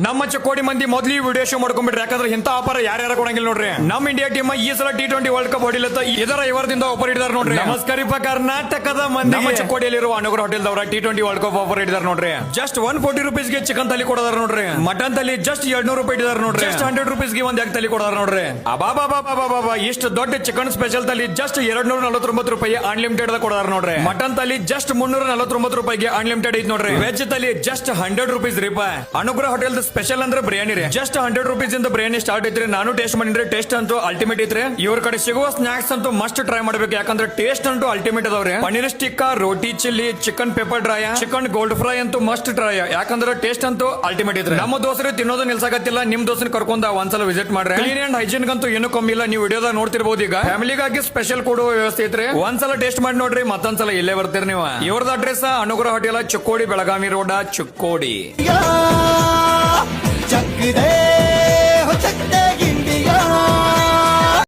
ನಮ್ಮ ಚಿಕ್ಕೋಡಿ ಮಂದಿ ಮೊದ್ಲು ಈ ವಿಡಿಯೋ ಶೋ ಮಾಡ್ಕೊಂಡ್ಬಿಟ್ರಿ. ಯಾಕಂದ್ರೆ ಇಂತ ಆಫರ್ ಯಾರ್ಯಾರ ಕೊಡಂಗಿಲ್ಲ ನೋಡ್ರಿ. ನಮ್ಮ ಇಂಡಿಯಾ ಟೀಮ್ ಈ ಸಲ T20 ವರ್ಲ್ಡ್ ಕಪ್ ಹೊಡಿಲತ್ತ ಇದರ ಇವರದಿಂದ ಆಫರ್ ಇಟ್ಟಿದ್ದಾರೆ ನೋಡ್ರಿ. ನಮಸ್ಕಾರ ಕರ್ನಾಟಕದ ಮಂದಿ. ನಮ್ಮ ಚಿಕ್ಕೋಡಿಯಲ್ಲಿರುವ ಅನುಗ್ರಹ ಹೋಟೆಲ್ ದವರ T20 ವರ್ಲ್ಡ್ ಕಪ್ ಆಫರ್ ಇಟ್ಟಿದ್ದಾರೆ ನೋಡ್ರಿ. ಜಸ್ಟ್ 140 rupees ಗೆ ಚಿಕನ್ ತಲಿ ಕೊಡೋದಾರ ನೋಡ್ರಿ. ಮಟನ್ ತಲಿ ಜಸ್ಟ್ 200 ರೂಪಾಯಿ ಇಟ್ಟಿದ್ದಾರೆ ನೋಡ್ರಿ. ಜಸ್ಟ್ 100 rupees ಗೆ ಒಂದ್ ಎಗ್ ತಲಿ ಕೊಡೋದಾರ ನೋಡ್ರಿ. ಅಬಾಬಾಬಾಬಾಬಾ ಇಷ್ಟು ದೊಡ್ಡ ಚಿಕನ್ ಸ್ಪೆಷಲ್ ತಲಿ ಜಸ್ಟ್ 249 ರೂಪಾಯಿ ಅನ್ಲಿಮಿಟೆಡ್ ಕೊಡೋದಾರ ನೋಡ್ರಿ. ಮಟನ್ ತಲಿ ಜಸ್ಟ್ 349 ರೂಪಾಯಿಗೆ ಅನ್ಲಿಮಿಟೆಡ್ ಐತಿ ನೋಡ್ರಿ. ವೆಜ್ ತಲಿ ಜಸ್ಟ್ 100 rupees ರೀಪಾ. ಅನುಗ್ರಹ ಹೋಟೆಲ್ ಸ್ಪೆಷಲ್ ಅಂದ್ರೆ ಬಿರಿಯಾನಿ ರೀ. ಜಸ್ಟ್ 100 rupees ಇಂದ ಬಿರಿಯಾನಿ ಸ್ಟಾರ್ಟ್ ಐತ್ರಿ. ನಾನು ಟೇಸ್ಟ್ ಮಾಡಿದ್ರೆ ಟೇಸ್ಟ್ ಅಂತೂ ಅಲ್ಟಿಮೇಟ್ ಐತ್ರಿ. ಇವ್ರ ಕಡೆ ಸಿಗುವ ಸ್ನಾಕ್ಸ್ ಅಂತೂ ಮಸ್ಟ್ ಟ್ರೈ ಮಾಡ್ಬೇಕು. ಯಾಕಂದ್ರೆ ಟೇಸ್ಟ್ ಅಂತೂ ಅಲ್ಟಿಮೇಟ್ ಅದಾವ್ರಿ. Paneer tikka, roti chilli, chicken pepper dry, chicken gold fry ಅಂತೂ ಮಸ್ಟ್ ಟ್ರೈ. ಯಾಕಂದ್ರೆ ಟೇಸ್ಟ್ ಅಂತೂ ಅಲ್ಟಿಮೇಟ್ ಐತ್ರಿ. ನಮ್ಮ ದೋಸ್ತರು ತಿನ್ನೋದು ನಿಲ್ಸಾಕತ್ತಿಲ್ಲ. ನಿಮ್ ದೋಸ್ತನ ಕರ್ಕೊಂಡ ಒಂದ್ಸಲ ವಿಸಿಟ್ ಮಾಡ್ರಿ. ಕ್ಲೀನ್ ಅಂಡ್ ಹೈಜೀನ್ ಅಂತೂ ಏನು ಕಮ್ಮಿ ಇಲ್ಲ. ನೀವು ವಿಡಿಯೋದಾಗ ನೋಡ್ತಿರ್ಬೋದು. ಈಗ ಫ್ಯಾಮಿಲಿಗಾಗಿ ಸ್ಪೆಷಲ್ ಕೊಡುವ ವ್ಯವಸ್ಥೆ ಐತ್ರಿ. ಒಂದ್ಸಲ ಟೇಸ್ಟ್ ಮಾಡಿ ನೋಡ್ರಿ, ಮತ್ತೊಂದ್ಸಲ ಇಲ್ಲೇ ಬರ್ತೀರಿ ನೀವು. ಇವ್ರದ್ದು ಅಡ್ರೆಸ್ ಅನುಗ್ರಹ ಹೋಟೆಲ್, ಚಿಕ್ಕೋಡಿ, ಬೆಳಗಾವಿ ರೋಡ್, ಚಿಕ್ಕೋಡಿ.